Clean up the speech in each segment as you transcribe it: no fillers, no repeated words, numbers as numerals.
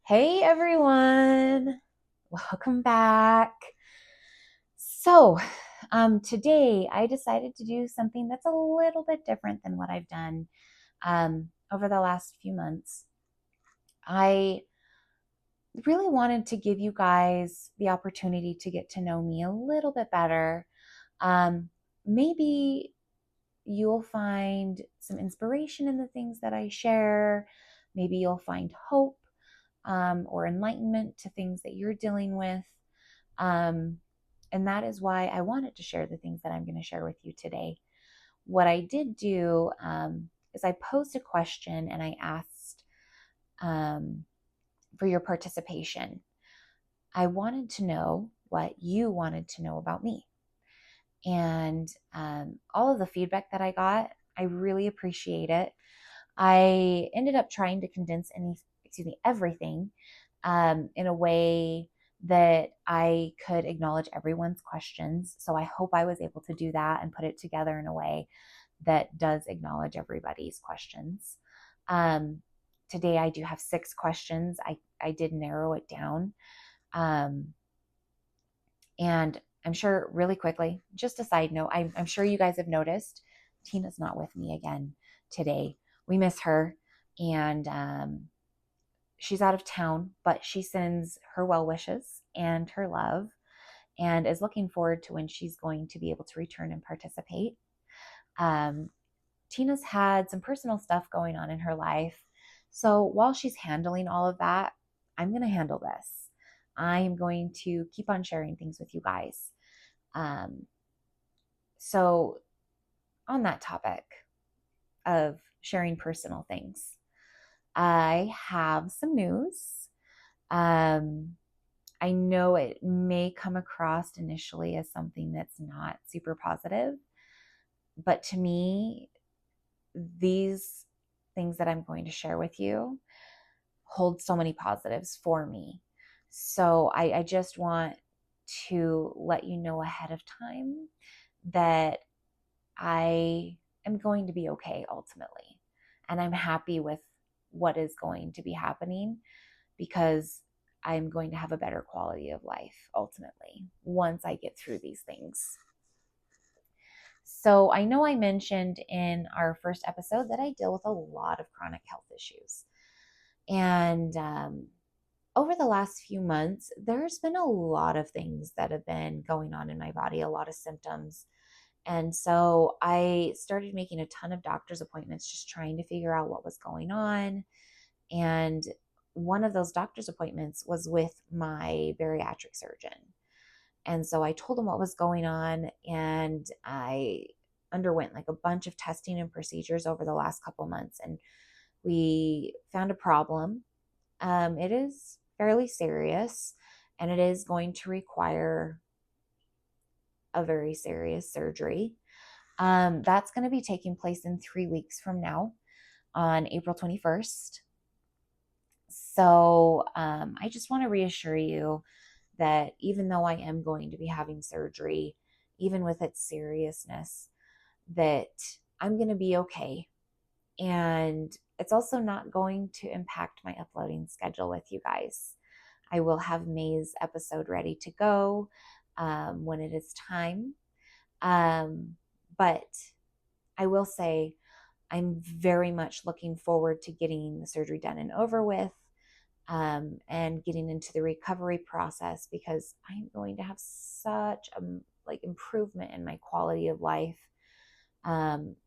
Hey everyone, welcome back. So, today I decided to do something that's a little bit different than what I've done over the last few months. I really wanted to give you guys the opportunity to get to know me a little bit better. Maybe you'll find some inspiration in the things that I share. Maybe you'll find hope or enlightenment to things that you're dealing with. Um, and that is why I wanted to share the things that I'm going to share with you today. What I did do is I posed a question and I asked for your participation. I wanted to know what you wanted to know about me. And all of the feedback that I got, I really appreciate it. I ended up trying to condense everything in a way that I could acknowledge everyone's questions. So I hope I was able to do that and put it together in a way that does acknowledge everybody's questions. Um, Today I do have 6 questions. I did narrow it down. Um, and I'm sure really quickly, just a side note, I'm sure you guys have noticed Tina's not with me again today. We miss her. And she's out of town, but she sends her well wishes and her love and is looking forward to when she's going to be able to return and participate. Um, Tina's had some personal stuff going on in her life. So while she's handling all of that, I'm going to handle this. I am going to keep on sharing things with you guys. Um, so, on that topic of sharing personal things, I have some news. Um, I know it may come across initially as something that's not super positive, but to me, these things that I'm going to share with you hold so many positives for me. So I just want to let you know ahead of time that I am going to be okay ultimately. And I'm happy with what is going to be happening because I'm going to have a better quality of life ultimately once I get through these things. So, I know I mentioned in our first episode that I deal with a lot of chronic health issues. And over the last few months, there's been a lot of things that have been going on in my body, a lot of symptoms. And so I started making a ton of doctor's appointments, just trying to figure out what was going on. And one of those doctor's appointments was with my bariatric surgeon. And so I told him what was going on, and I underwent like a bunch of testing and procedures over the last couple months. And we found a problem. It is fairly serious, and it is going to require a very serious surgery. That's going to be taking place in 3 weeks from now on April 21st. So I just want to reassure you that even though I am going to be having surgery, even with its seriousness, that I'm going to be okay. And it's also not going to impact my uploading schedule with you guys. I will have May's episode ready to go when it is time. But I will say I'm very much looking forward to getting the surgery done and over with, and getting into the recovery process because I'm going to have such a improvement in my quality of life.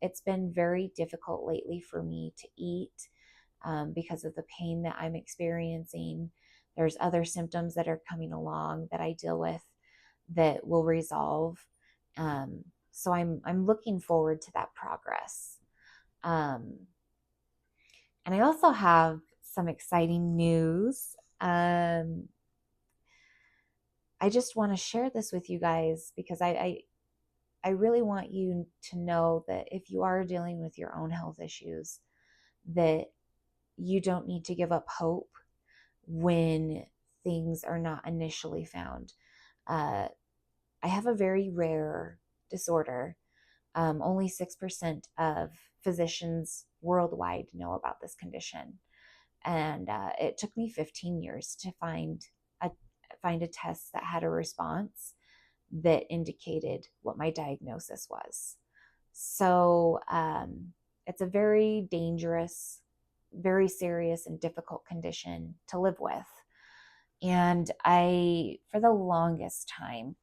It's been very difficult lately for me to eat because of the pain that I'm experiencing. There's other symptoms that are coming along that I deal with that will resolve. So I'm looking forward to that progress. Um, and I also have some exciting news. I just want to share this with you guys because I really want you to know that if you are dealing with your own health issues, that you don't need to give up hope when things are not initially found. I have a very rare disorder. Only 6% of physicians worldwide know about this condition. And it took me 15 years to find a test that had a response that indicated what my diagnosis was. So it's a very dangerous, very serious, and difficult condition to live with. And for the longest time,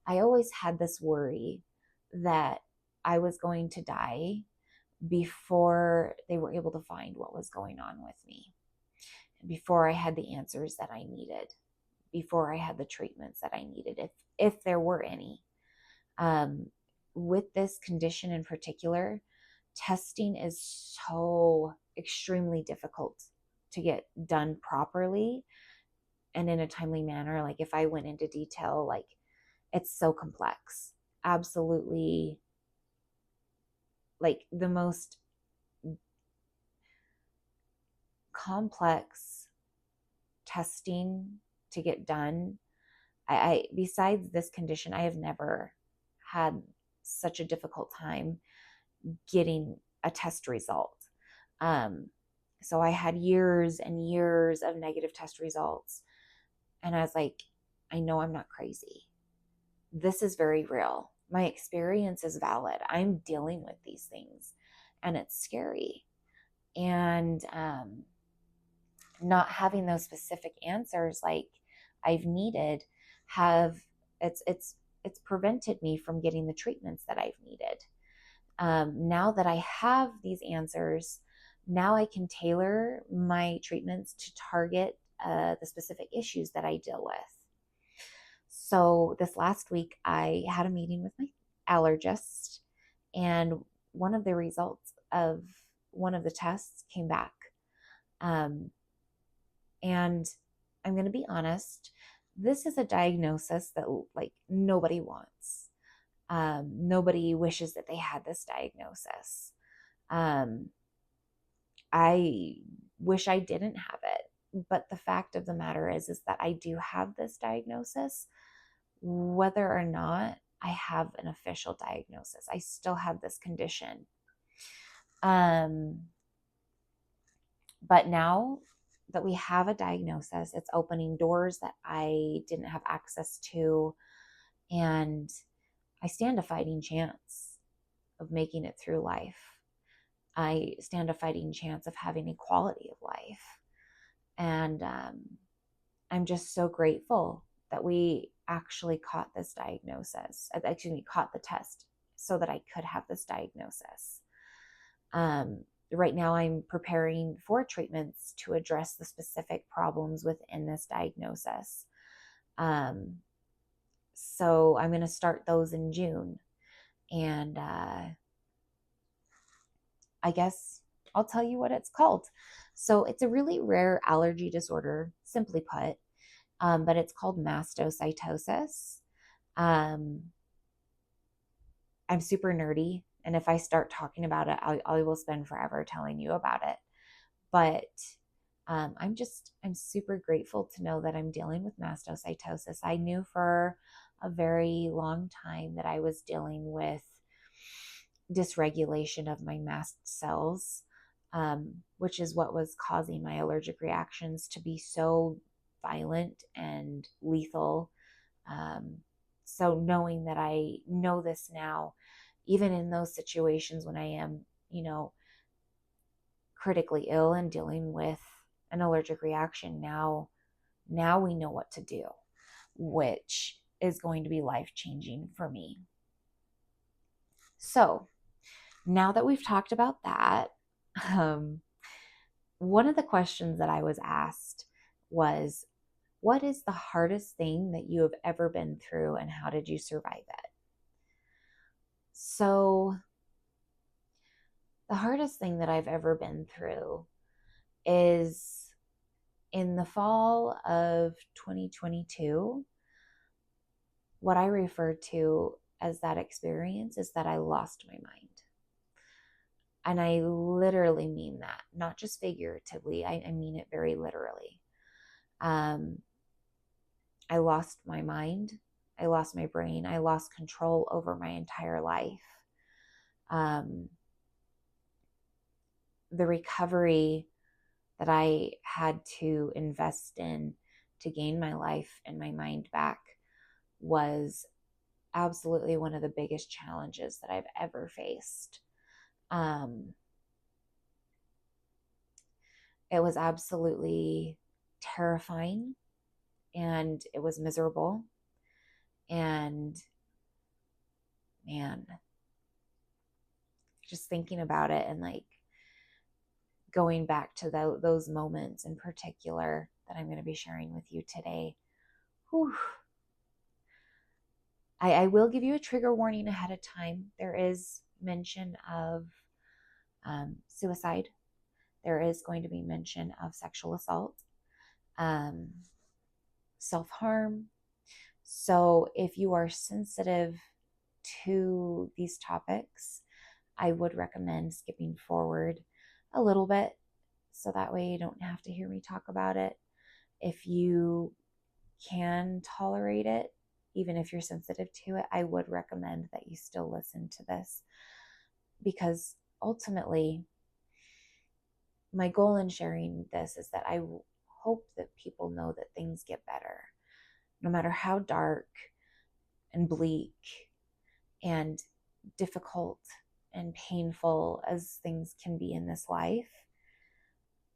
I always had this worry that I was going to die before they were able to find what was going on with me, before I had the answers that I needed, before I had the treatments that I needed, if there were any. With this condition in particular, testing is so extremely difficult to get done properly and in a timely manner. Like, if I went into detail, like, it's so complex. Absolutely, like, the most complex testing to get done. I besides this condition, I have never had such a difficult time getting a test result. So I had years and years of negative test results. And I was like, I know I'm not crazy. This is very real. My experience is valid. I'm dealing with these things, and it's scary. And not having those specific answers like I've needed have it's prevented me from getting the treatments that I've needed. Now that I have these answers, now I can tailor my treatments to target the specific issues that I deal with. So this last week, I had a meeting with my allergist, and one of the results of one of the tests came back. And I'm going to be honest, this is a diagnosis that, like, nobody wants. Nobody wishes that they had this diagnosis. I wish I didn't have it, but the fact of the matter is that I do have this diagnosis, whether or not I have an official diagnosis. I still have this condition. But now that we have a diagnosis, it's opening doors that I didn't have access to, and I stand a fighting chance of making it through life. I stand a fighting chance of having a quality of life. And I'm just so grateful that we actually caught this diagnosis, caught the test so that I could have this diagnosis. Right now, I'm preparing for treatments to address the specific problems within this diagnosis. So I'm going to start those in June. And I guess I'll tell you what it's called. So it's a really rare allergy disorder, simply put, but it's called mastocytosis. I'm super nerdy, and if I start talking about it, I will spend forever telling you about it. But I'm super grateful to know that I'm dealing with mastocytosis. I knew for a very long time that I was dealing with dysregulation of my mast cells, which is what was causing my allergic reactions to be so violent and lethal. So knowing that I know this now, even in those situations when I am, critically ill and dealing with an allergic reaction, now we know what to do, which is going to be life-changing for me. So now that we've talked about that, one of the questions that I was asked was, what is the hardest thing that you have ever been through, and how did you survive it? So the hardest thing that I've ever been through is in the fall of 2022. What I refer to as that experience is that I lost my mind. And I literally mean that, not just figuratively. I mean it very literally. I lost my mind. I lost my brain. I lost control over my entire life. The recovery that I had to invest in to gain my life and my mind back was absolutely one of the biggest challenges that I've ever faced. It was absolutely terrifying, and it was miserable. And man, just thinking about it and like going back to those moments in particular that I'm going to be sharing with you today. Whew. I will give you a trigger warning ahead of time. There is mention of suicide. There is going to be mention of sexual assault, self-harm. So if you are sensitive to these topics, I would recommend skipping forward a little bit so that way you don't have to hear me talk about it. If you can tolerate it, even if you're sensitive to it, I would recommend that you still listen to this, because ultimately my goal in sharing this is that I hope that people know that things get better, no matter how dark and bleak and difficult and painful as things can be in this life.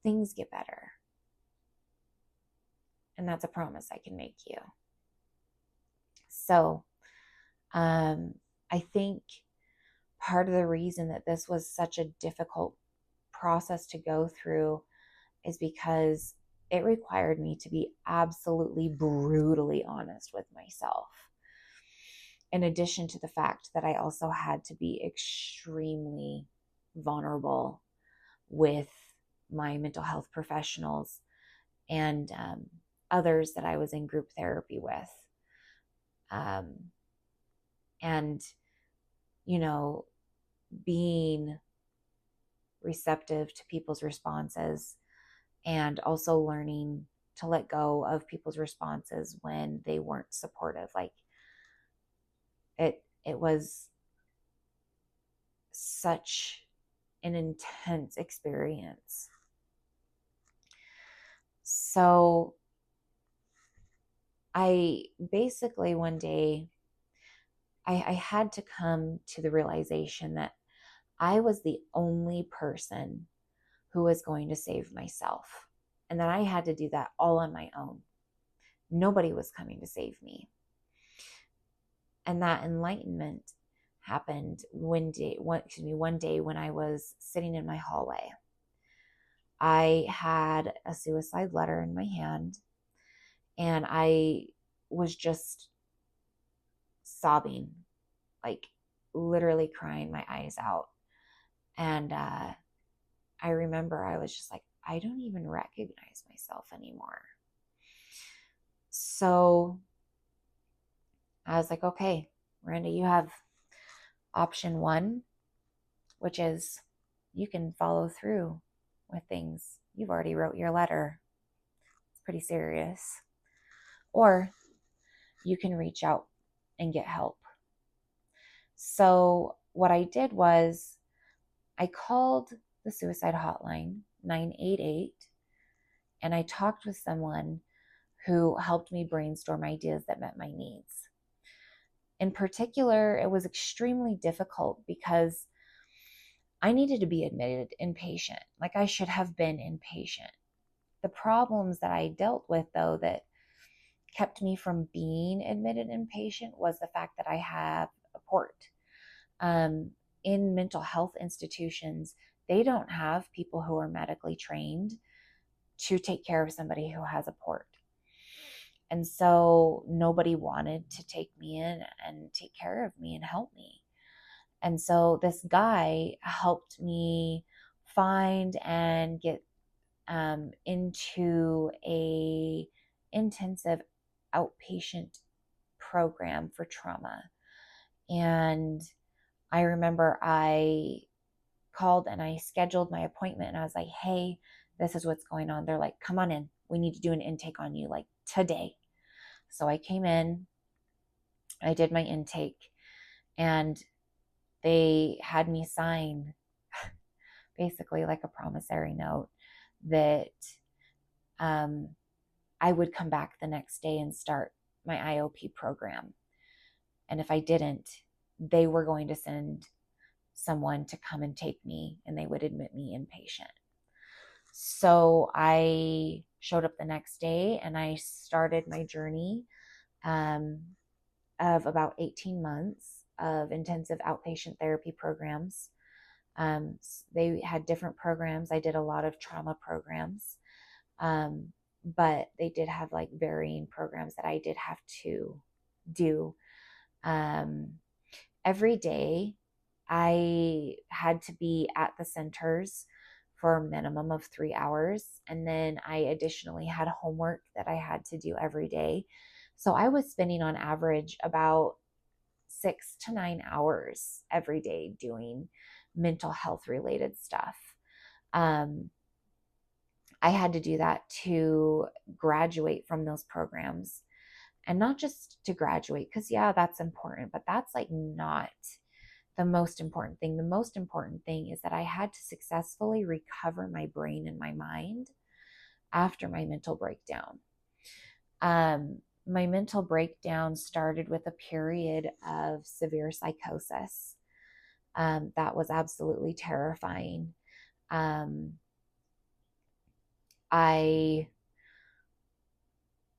Things get better. And that's a promise I can make you. So, I think part of the reason that this was such a difficult process to go through is because it required me to be absolutely brutally honest with myself. In addition to the fact that I also had to be extremely vulnerable with my mental health professionals and others that I was in group therapy with. And, you know, being receptive to people's responses and also learning to let go of people's responses when they weren't supportive. Like it was such an intense experience. So I basically one day I had to come to the realization that I was the only person who was going to save myself, and that I had to do that all on my own. Nobody was coming to save me. And that enlightenment happened one day when I was sitting in my hallway. I had a suicide letter in my hand, and I was just sobbing, like literally crying my eyes out. And I remember I was just like, I don't even recognize myself anymore. So I was like, okay, Myranda, you have option one, which is you can follow through with things. You've already wrote your letter. It's pretty serious. Or you can reach out and get help. So what I did was I called the suicide hotline, 988, and I talked with someone who helped me brainstorm ideas that met my needs. In particular, it was extremely difficult because I needed to be admitted inpatient. Like I should have been inpatient. The problems that I dealt with, though, that kept me from being admitted inpatient was the fact that I have a port. In mental health institutions, they don't have people who are medically trained to take care of somebody who has a port. And so nobody wanted to take me in and take care of me and help me. And so this guy helped me find and get into a intensive outpatient program for trauma. And I remember I called and I scheduled my appointment, and I was like, hey, this is what's going on. They're like, come on in. We need to do an intake on you like today. So I came in, I did my intake, and they had me sign basically like a promissory note that I would come back the next day and start my IOP program. And if I didn't, they were going to send someone to come and take me, and they would admit me inpatient. So I showed up the next day and I started my journey of about 18 months of intensive outpatient therapy programs. They had different programs. I did a lot of trauma programs, but they did have like varying programs that I did have to do. Every day I had to be at the centers for a minimum of 3 hours. And then I additionally had homework that I had to do every day. So I was spending on average about 6 to 9 hours every day doing mental health related stuff. I had to do that to graduate from those programs, and not just to graduate, because yeah, that's important, but that's like not the most important thing. The most important thing is that I had to successfully recover my brain and my mind after my mental breakdown. My mental breakdown started with a period of severe psychosis. That was absolutely terrifying. I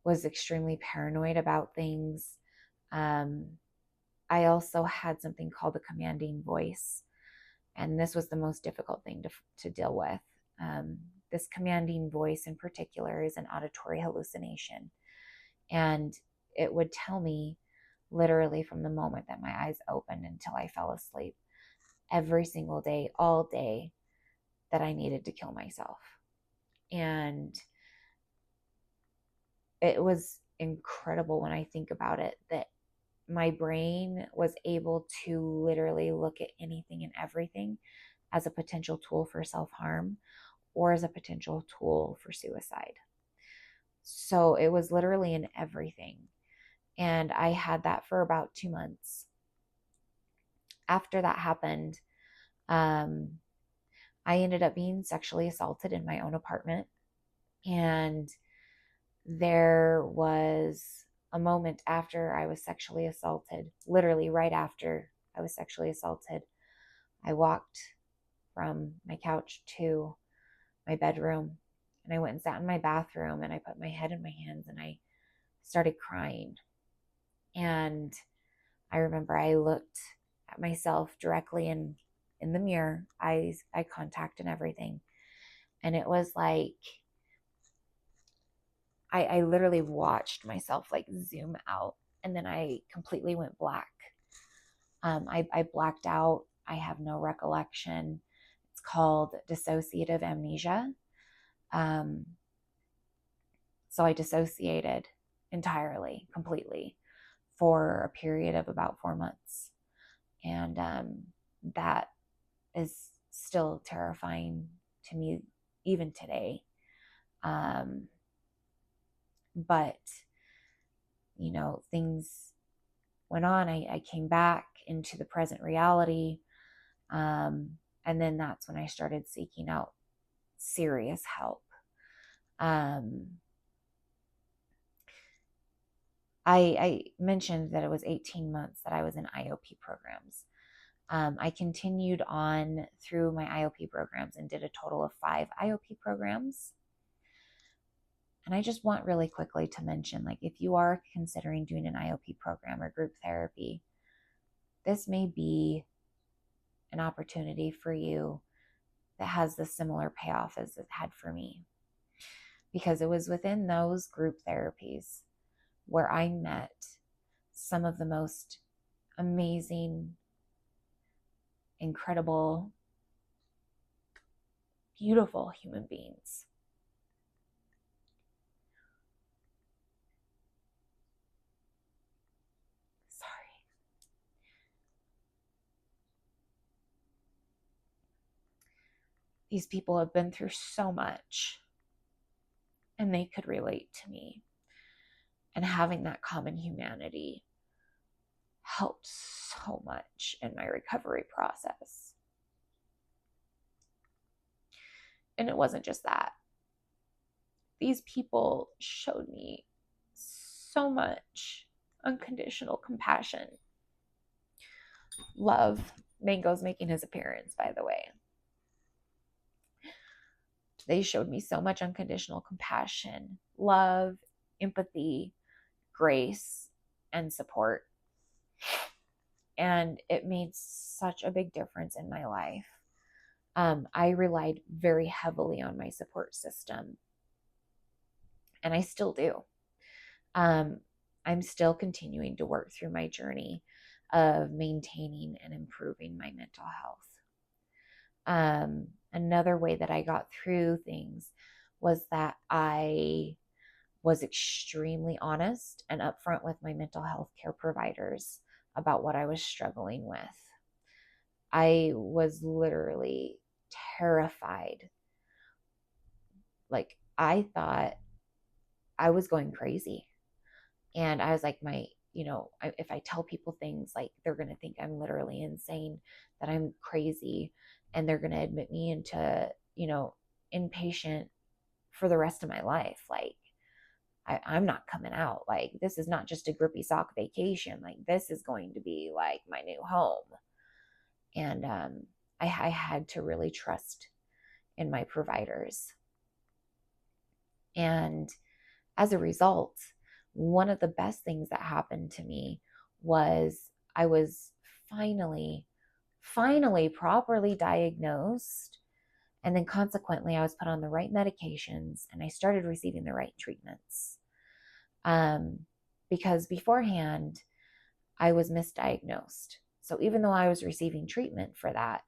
was extremely paranoid about things. I also had something called the commanding voice, and this was the most difficult thing to deal with. This commanding voice in particular is an auditory hallucination, and it would tell me literally from the moment that my eyes opened until I fell asleep every single day, all day, that I needed to kill myself. And it was incredible when I think about it, that my brain was able to literally look at anything and everything as a potential tool for self-harm or as a potential tool for suicide. So it was literally in everything. And I had that for about 2 months. After that happened, I ended up being sexually assaulted in my own apartment. And there was a moment after I was sexually assaulted, literally right after I was sexually assaulted, I walked from my couch to my bedroom, and I went and sat in my bathroom, and I put my head in my hands and I started crying. And I remember I looked at myself directly in the mirror, eye contact and everything. And it was like I literally watched myself like zoom out, and then I completely went black. I blacked out. I have no recollection. It's called dissociative amnesia. So I dissociated entirely, completely, for a period of about 4 months. And that is still terrifying to me even today. But, you know, things went on. I came back into the present reality. And then that's when I started seeking out serious help. I mentioned that it was 18 months that I was in IOP programs. I continued on through my IOP programs and did a total of 5 IOP programs. And I just want really quickly to mention, like, if you are considering doing an IOP program or group therapy, this may be an opportunity for you that has the similar payoff as it had for me. Because it was within those group therapies where I met some of the most amazing, incredible, beautiful human beings. Sorry. These people have been through so much, and they could relate to me. And having that common humanity helped so much in my recovery process. And it wasn't just that. these people showed me so much unconditional compassion. Love. Mango's making his appearance, by the way. They showed me so much unconditional compassion, love, empathy, grace, and support. And it made such a big difference in my life. I relied very heavily on my support system, and I still do. I'm still continuing to work through my journey of maintaining and improving my mental health. Another way that I got through things was that I was extremely honest and upfront with my mental health care providers about what I was struggling with. I was literally terrified. Like, I thought I was going crazy. And I was like, if I tell people things, like, they're going to think I'm literally insane, that I'm crazy, and they're going to admit me into, inpatient for the rest of my life. Like, I'm not coming out. Like, this is not just a grippy sock vacation. Like, this is going to be like my new home. And I had to really trust in my providers. And as a result, one of the best things that happened to me was I was finally properly diagnosed. And then consequently, I was put on the right medications and I started receiving the right treatments. Because beforehand, I was misdiagnosed. So even though I was receiving treatment for that,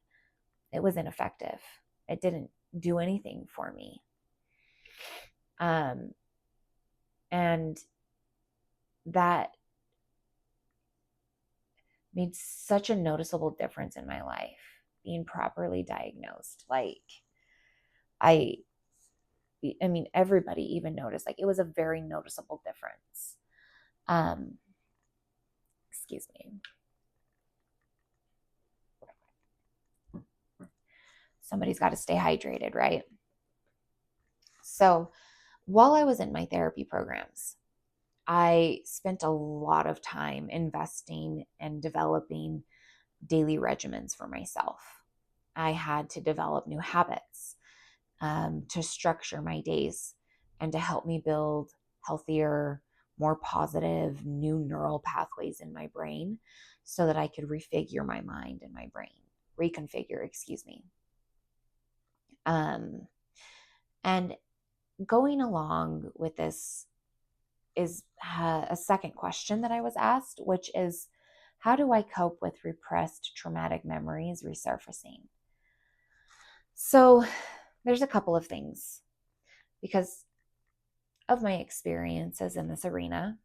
it was ineffective. It didn't do anything for me. And that made such a noticeable difference in my life, being properly diagnosed. Like, I mean, everybody even noticed, like, it was a very noticeable difference. Excuse me. Somebody's got to stay hydrated, right? So while I was in my therapy programs, I spent a lot of time investing and developing daily regimens for myself. I had to develop new habits to structure my days and to help me build healthier, more positive, new neural pathways in my brain so that I could refigure my mind and my brain, reconfigure, excuse me. And going along with this is a second question that I was asked, which is, how do I cope with repressed traumatic memories resurfacing? So there's a couple of things, because of my experiences in this arena.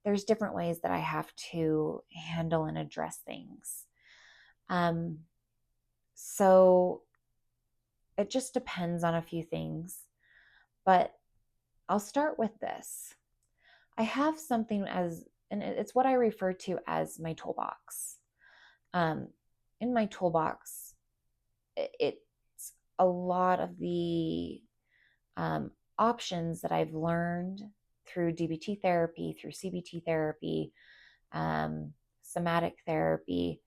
There's different ways that I have to handle and address things. So it just depends on a few things, but I'll start with this. I have something and it's what I refer to as my toolbox. In my toolbox, it's a lot of the options that I've learned through DBT therapy, through CBT therapy, somatic therapy.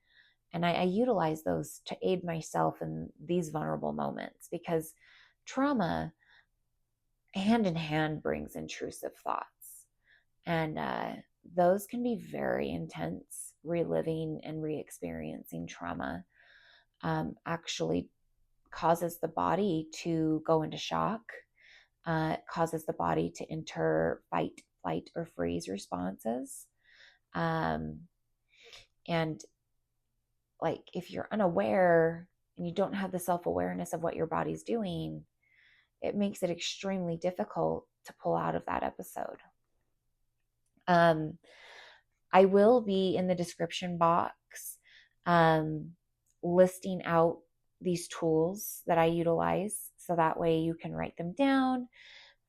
And I utilize those to aid myself in these vulnerable moments, because trauma hand in hand brings intrusive thoughts. And those can be very intense. Reliving and re-experiencing trauma actually causes the body to go into shock. It causes the body to enter fight, flight, or freeze responses. And like, if you're unaware and you don't have the self-awareness of what your body's doing, it makes it extremely difficult to pull out of that episode. I will be in the description box listing out these tools that I utilize, so that way you can write them down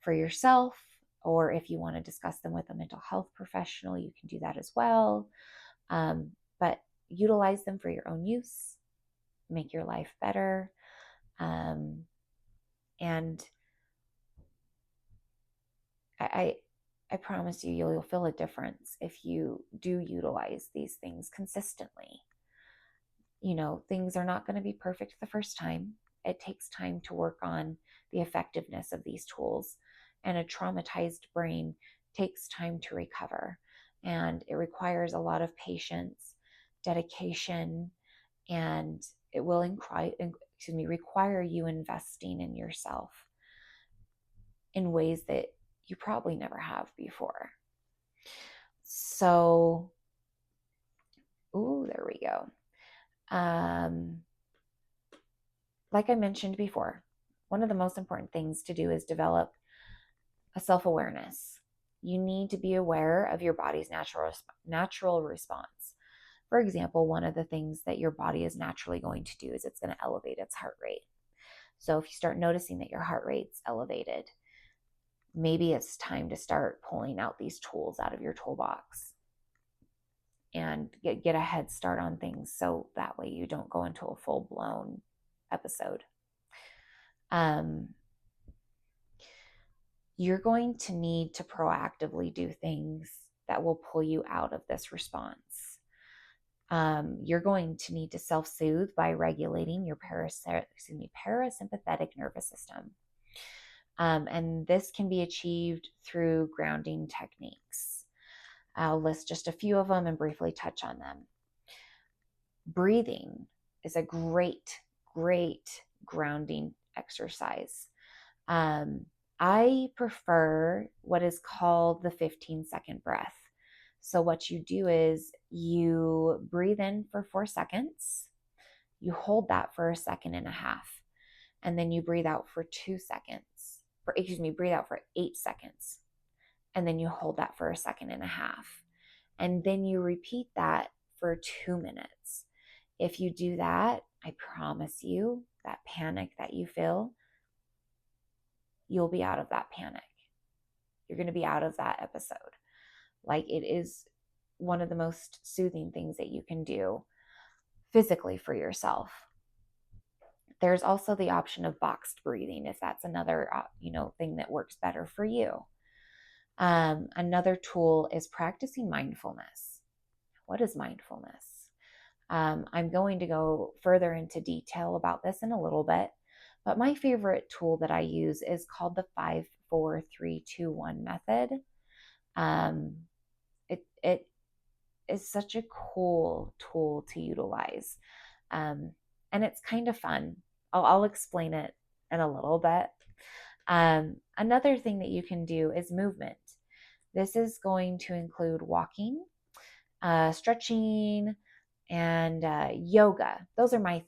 for yourself, or if you want to discuss them with a mental health professional, you can do that as well. But utilize them for your own use, make your life better. And I, I promise you, you'll feel a difference if you do utilize these things consistently. Things are not going to be perfect the first time. It takes time to work on the effectiveness of these tools, and a traumatized brain takes time to recover. And it requires a lot of patience, dedication, and it will require you investing in yourself in ways that you probably never have before. So, there we go. Like I mentioned before, one of the most important things to do is develop a self-awareness. You need to be aware of your body's natural response. For example, one of the things that your body is naturally going to do is it's going to elevate its heart rate. So if you start noticing that your heart rate's elevated, maybe it's time to start pulling out these tools out of your toolbox and get a head start on things, so that way you don't go into a full-blown episode. You're going to need to proactively do things that will pull you out of this response. You're going to need to self-soothe by regulating your parasympathetic nervous system. And this can be achieved through grounding techniques. I'll list just a few of them and briefly touch on them. Breathing is a great grounding exercise. I prefer what is called the 15-second breath. So what you do is you breathe in for 4 seconds, you hold that for 1.5 seconds, and then you breathe out for 2 seconds. Breathe out for 8 seconds, and then you hold that for 1.5 seconds. And then you repeat that for 2 minutes. If you do that, I promise you, that panic that you feel, you'll be out of that panic. You're going to be out of that episode. Like, it is one of the most soothing things that you can do physically for yourself. There's also the option of boxed breathing, if that's another thing that works better for you. Another tool is practicing mindfulness. What is mindfulness? I'm going to go further into detail about this in a little bit, but my favorite tool that I use is called the 5-4-3-2-1 method. It is such a cool tool to utilize, and it's kind of fun. I'll explain it in a little bit. Another thing that you can do is movement. This is going to include walking, stretching, and yoga. Those are my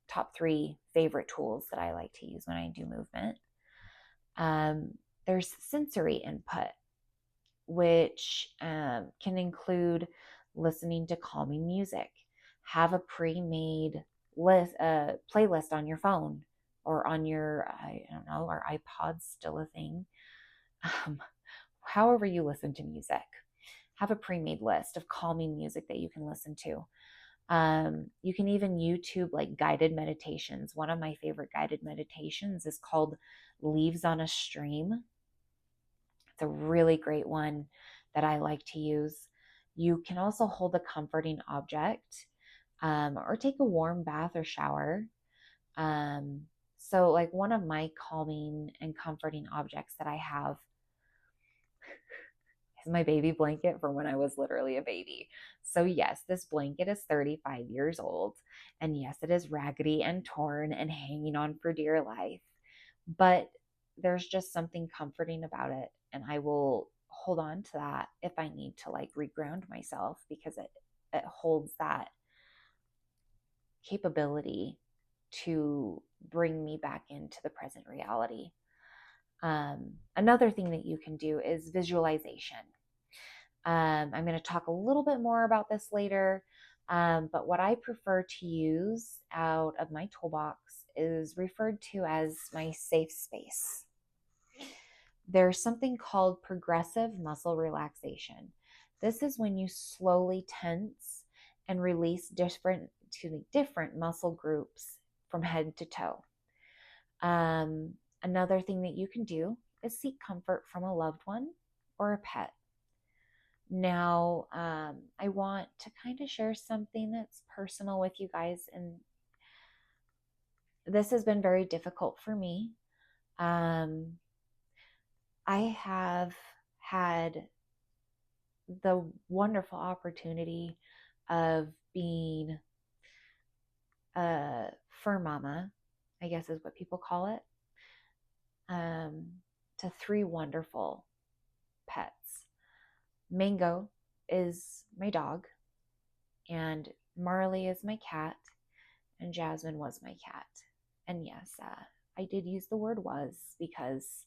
top three favorite tools that I like to use when I do movement. There's sensory input, which can include listening to calming music. Have a pre-made playlist on your phone or on your, I don't know, are iPods still a thing? However you listen to music, have a pre-made list of calming music that you can listen to. You can even YouTube like guided meditations. One of my favorite guided meditations is called Leaves on a Stream. It's a really great one that I like to use. You can also hold a comforting object, or take a warm bath or shower. So like one of my calming and comforting objects that I have is my baby blanket from when I was literally a baby. So yes, this blanket is 35 years old. And yes, it is raggedy and torn and hanging on for dear life. But there's just something comforting about it. And I will hold on to that if I need to like reground myself, because it holds that capability to bring me back into the present reality. Another thing that you can do is visualization. I'm going to talk a little bit more about this later, but what I prefer to use out of my toolbox is referred to as my safe space. There's something called progressive muscle relaxation. This is when you slowly tense and release different muscle groups from head to toe. Another thing that you can do is seek comfort from a loved one or a pet. Now, I want to kind of share something that's personal with you guys, and this has been very difficult for me. I have had the wonderful opportunity of being a fur mama, I guess is what people call it, to three wonderful pets. Mango is my dog, and Marley is my cat, and Jasmine was my cat. And yes, I did use the word was because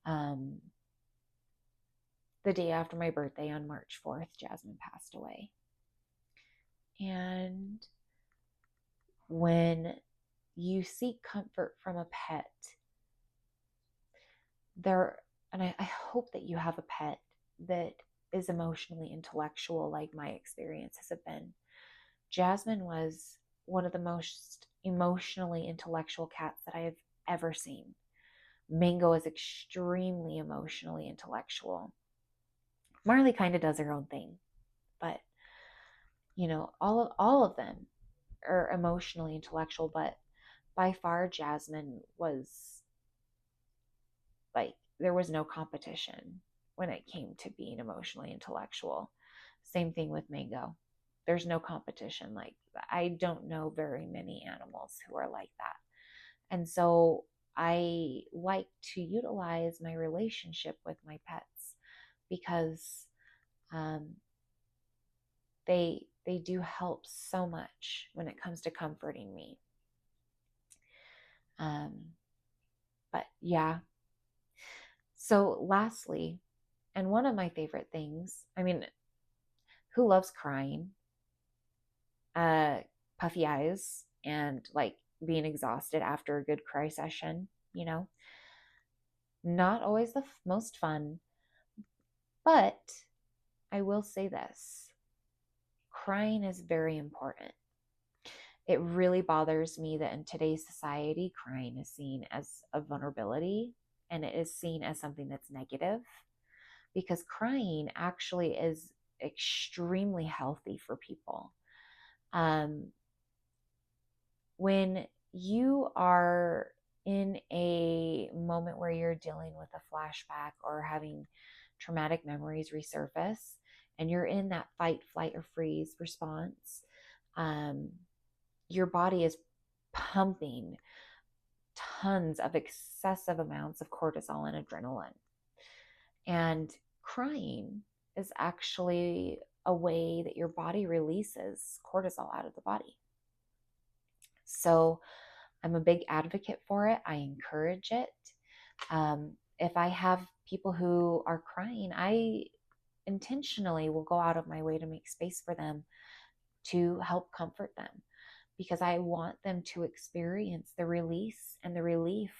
the day after my birthday on March 4th, Jasmine passed away. And when you seek comfort from a pet, and I hope that you have a pet that is emotionally intellectual, like my experiences have been. Jasmine was one of the most emotionally intellectual cats that I have ever seen. Mango is extremely emotionally intellectual. Marley kind of does her own thing, but all of them are emotionally intellectual, but by far Jasmine was like, there was no competition when it came to being emotionally intellectual. Same thing with Mango. There's no competition. Like, I don't know very many animals who are like that. And so I like to utilize my relationship with my pets because they do help so much when it comes to comforting me. But yeah. So lastly, and one of my favorite things, I mean, who loves crying? Puffy eyes and like being exhausted after a good cry session, not always the most fun, but I will say this: crying is very important. It really bothers me that in today's society, crying is seen as a vulnerability and it is seen as something that's negative, because crying actually is extremely healthy for people. When you are in a moment where you're dealing with a flashback or having traumatic memories resurface, and you're in that fight, flight, or freeze response, your body is pumping tons of excessive amounts of cortisol and adrenaline. And crying is actually a way that your body releases cortisol out of the body. So I'm a big advocate for it. I encourage it. If I have people who are crying, I intentionally will go out of my way to make space for them to help comfort them, because I want them to experience the release and the relief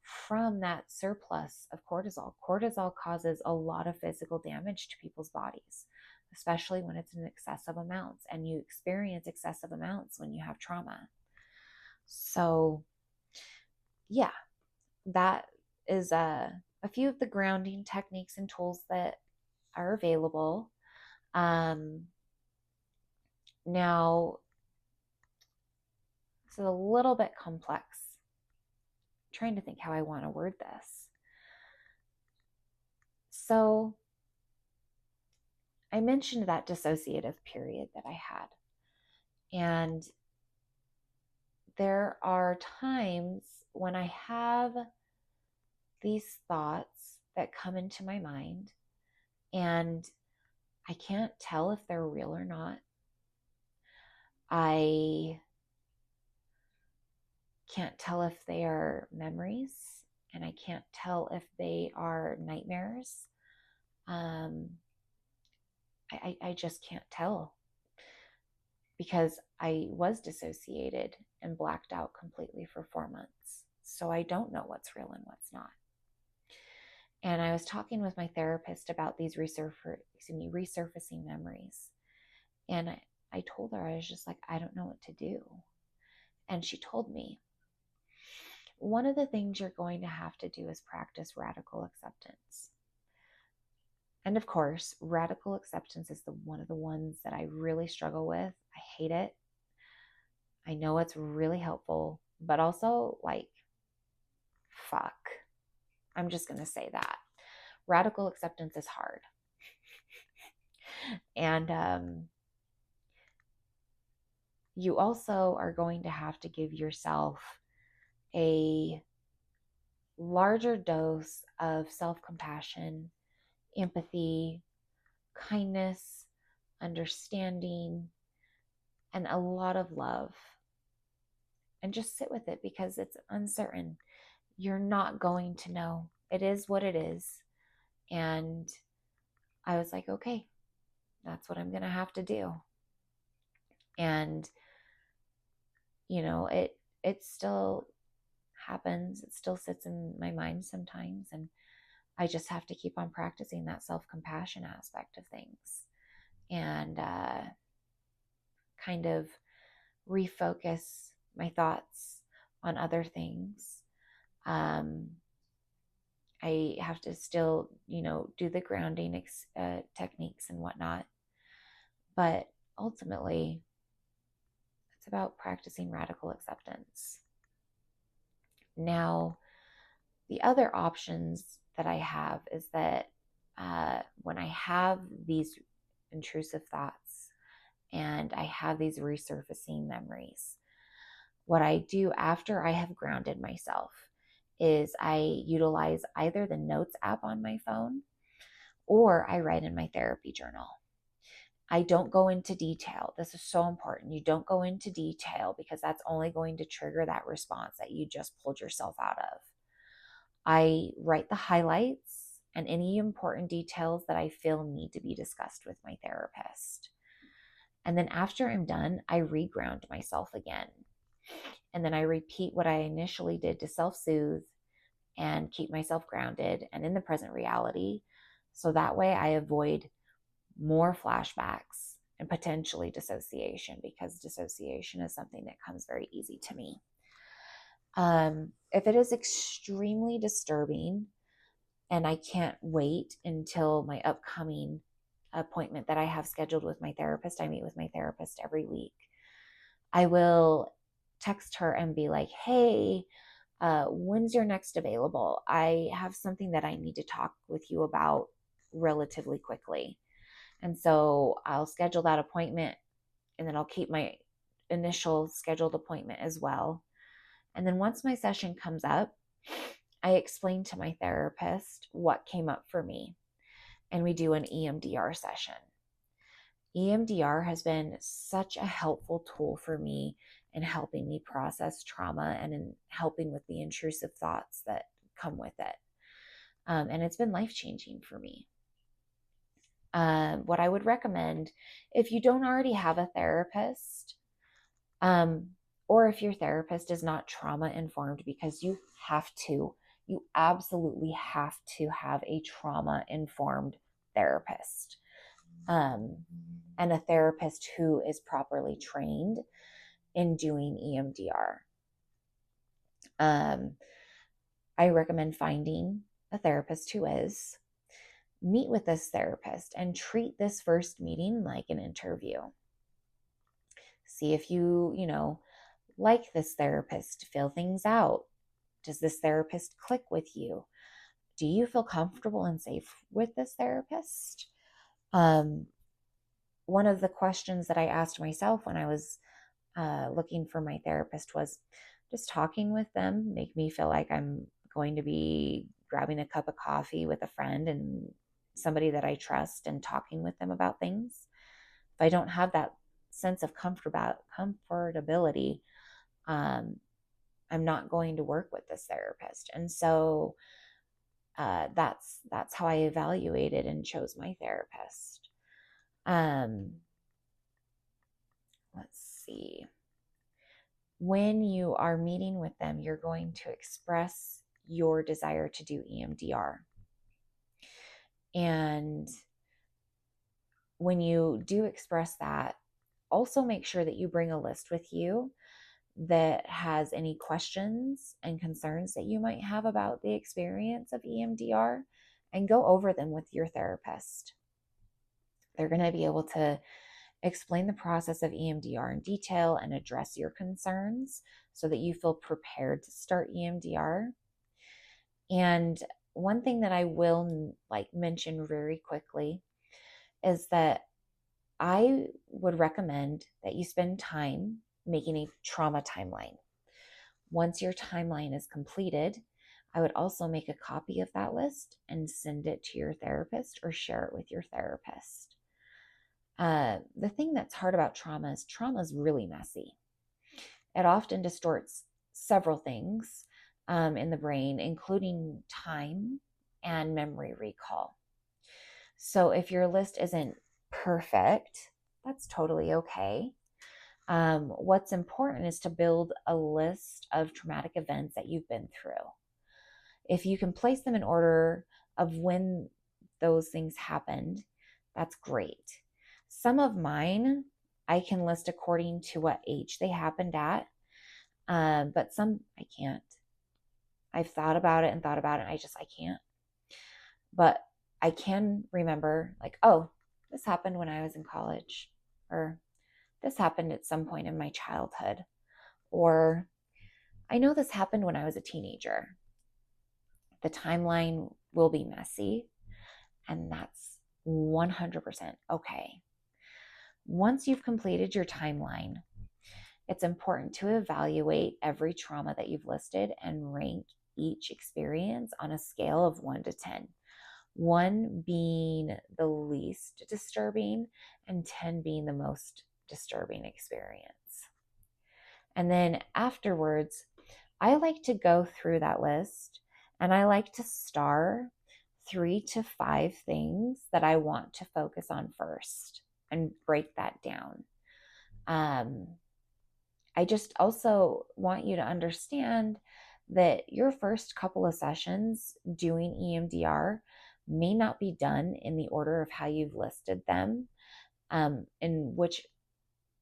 from that surplus of cortisol. Cortisol causes a lot of physical damage to people's bodies, especially when it's in excessive amounts, and you experience excessive amounts when you have trauma. So yeah, that is a few of the grounding techniques and tools that are available. Now, this is a little bit complex. I'm trying to think how I want to word this. So I mentioned that dissociative period that I had. And there are times when I have these thoughts that come into my mind, and I can't tell if they're real or not. I can't tell if they are memories, and I can't tell if they are nightmares. I just can't tell, because I was dissociated and blacked out completely for 4 months. So I don't know what's real and what's not. And I was talking with my therapist about these resurfacing memories. And I told her, I was just like, I don't know what to do. And she told me, one of the things you're going to have to do is practice radical acceptance. And of course, radical acceptance is one of the ones that I really struggle with. I hate it. I know it's really helpful, but also like, fuck. I'm just going to say that. Radical acceptance is hard. And you also are going to have to give yourself a larger dose of self-compassion, empathy, kindness, understanding, and a lot of love. And just sit with it because it's uncertain. You're not going to know. It is what it is. And I was like, okay, that's what I'm going to have to do. And, it still happens. It still sits in my mind sometimes. And I just have to keep on practicing that self-compassion aspect of things and kind of refocus my thoughts on other things. I have to still, do the grounding techniques and whatnot. But ultimately, it's about practicing radical acceptance. Now, the other options that I have is that when I have these intrusive thoughts and I have these resurfacing memories, what I do after I have grounded myself is I utilize either the notes app on my phone or I write in my therapy journal. I don't go into detail. This is so important. You don't go into detail because that's only going to trigger that response that you just pulled yourself out of. I write the highlights and any important details that I feel need to be discussed with my therapist. And then after I'm done, I reground myself again. And then I repeat what I initially did to self-soothe and keep myself grounded and in the present reality. So that way I avoid more flashbacks and potentially dissociation, because dissociation is something that comes very easy to me. If it is extremely disturbing and I can't wait until my upcoming appointment that I have scheduled with my therapist, I meet with my therapist every week, I will text her and be like, hey, when's your next available? I have something that I need to talk with you about relatively quickly. And so I'll schedule that appointment, and then I'll keep my initial scheduled appointment as well. And then once my session comes up, I explain to my therapist what came up for me, and we do an EMDR session. EMDR has been such a helpful tool for me in helping me process trauma and in helping with the intrusive thoughts that come with it. And it's been life-changing for me. What I would recommend, if you don't already have a therapist, or if your therapist is not trauma informed, because you absolutely have to have a trauma informed therapist, and a therapist who is properly trained in doing EMDR. I recommend finding a therapist who is. Meet with this therapist and treat this first meeting like an interview. See if you like this therapist, fill things out. Does this therapist click with you? Do you feel comfortable and safe with this therapist? One of the questions that I asked myself when I was looking for my therapist was, does talking with them make me feel like I'm going to be grabbing a cup of coffee with a friend and somebody that I trust and talking with them about things? If I don't have that sense of comfortability, I'm not going to work with this therapist. And so that's how I evaluated and chose my therapist. Let's see. When you are meeting with them, you're going to express your desire to do EMDR. And when you do express that, also make sure that you bring a list with you that has any questions and concerns that you might have about the experience of EMDR and go over them with your therapist. They're going to be able to explain the process of EMDR in detail and address your concerns so that you feel prepared to start EMDR. And one thing that I will mention very quickly is that I would recommend that you spend time making a trauma timeline. Once your timeline is completed, I would also make a copy of that list and send it to your therapist or share it with your therapist. The thing that's hard about trauma is really messy. It often distorts several things in the brain, including time and memory recall. So if your list isn't perfect, that's totally okay. What's important is to build a list of traumatic events that you've been through. If you can place them in order of when those things happened, that's great. Some of mine I can list according to what age they happened at, but some I can't. I've thought about it and I can't. But I can remember, oh, this happened when I was in college, or this happened at some point in my childhood, or I know this happened when I was a teenager. The timeline will be messy, and that's 100% okay. Once you've completed your timeline, it's important to evaluate every trauma that you've listed and rank each experience on a scale of 1 to 10. 1 being the least disturbing and 10 being the most disturbing experience. And then afterwards, I like to go through that list and I like to star 3 to 5 things that I want to focus on first and break that down. I just also want you to understand that your first couple of sessions doing EMDR may not be done in the order of how you've listed them, in which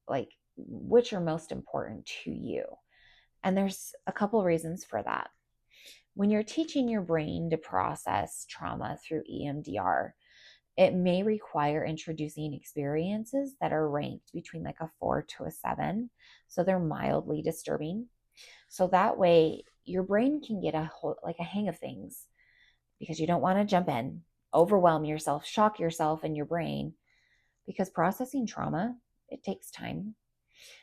are most important to you. And there's a couple reasons for that. When you're teaching your brain to process trauma through EMDR, it may require introducing experiences that are ranked between a 4 to a 7. So they're mildly disturbing. So that way your brain can get a hang of things, because you don't want to jump in, overwhelm yourself, shock yourself and your brain, because processing trauma, it takes time.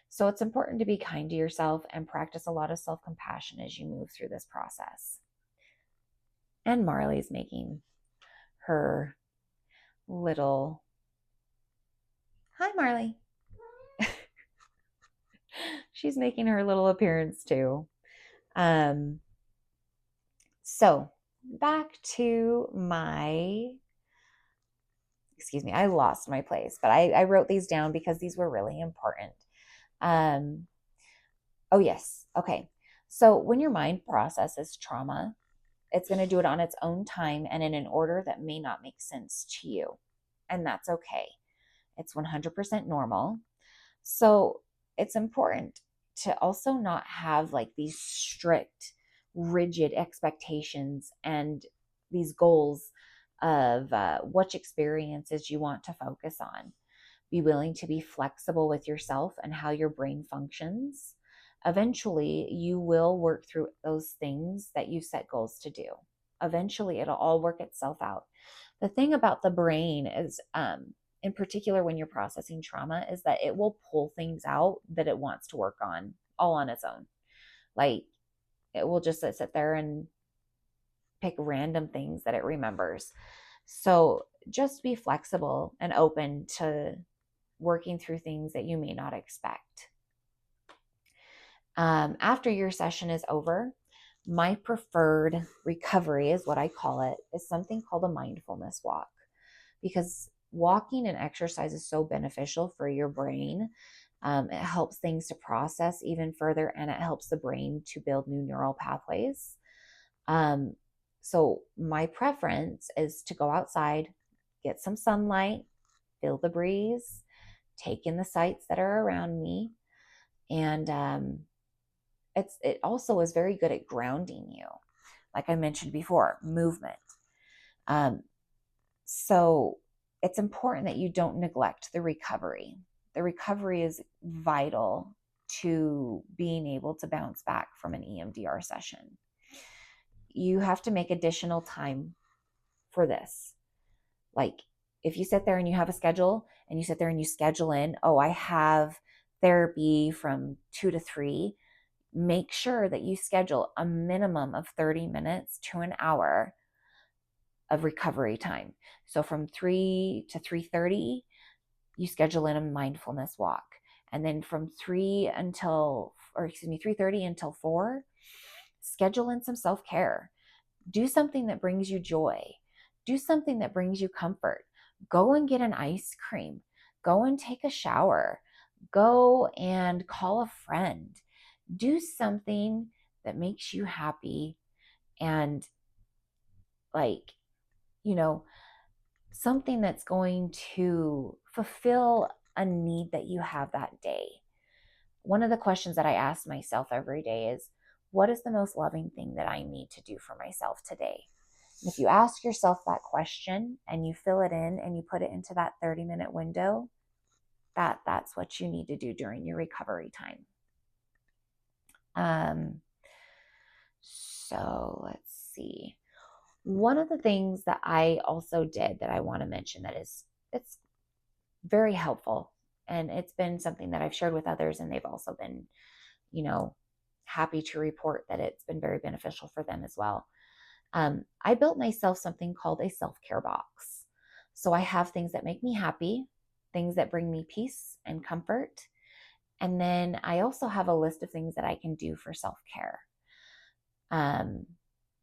So it's important to be kind to yourself and practice a lot of self-compassion as you move through this process. And Marley's making her little... Hi, Marley. She's making her little appearance too. So back to I lost my place, but I wrote these down because these were really important. Oh yes. Okay. So when your mind processes trauma, it's going to do it on its own time and in an order that may not make sense to you. And that's okay. It's 100% normal. So it's important to also not have these strict, rigid expectations and these goals of which experiences you want to focus on. Be willing to be flexible with yourself and how your brain functions. Eventually, you will work through those things that you set goals to do. Eventually, it'll all work itself out. The thing about the brain is, in particular when you're processing trauma, is that it will pull things out that it wants to work on all on its own. It will just sit there and pick random things that it remembers. So just be flexible and open to working through things that you may not expect. After your session is over, my preferred recovery, is what I call it, is something called a mindfulness walk, because walking and exercise is so beneficial for your brain. It helps things to process even further, and it helps the brain to build new neural pathways. So my preference is to go outside, get some sunlight, feel the breeze, take in the sights that are around me, and it also is very good at grounding you. Like I mentioned before, movement. So it's important that you don't neglect the recovery. The recovery is vital to being able to bounce back from an EMDR session. You have to make additional time for this. Like if you sit there and you have a schedule and you sit there and you schedule in, oh, I have therapy from 2 to 3, make sure that you schedule a minimum of 30 minutes to an hour of recovery time. So from 3 to 3:30, you schedule in a mindfulness walk. And then from 3:30 until 4, schedule in some self-care. Do something that brings you joy. Do something that brings you comfort. Go and get an ice cream. Go and take a shower. Go and call a friend. Do something that makes you happy and like, something that's going to fulfill a need that you have that day. One of the questions that I ask myself every day is, what is the most loving thing that I need to do for myself today? And if you ask yourself that question and you fill it in and you put it into that 30-minute window, that's what you need to do during your recovery time. So let's see. One of the things that I also did that I want to mention that it's very helpful, and it's been something that I've shared with others, and they've also been, happy to report that it's been very beneficial for them as well. I built myself something called a self-care box. So I have things that make me happy, things that bring me peace and comfort. And then I also have a list of things that I can do for self-care.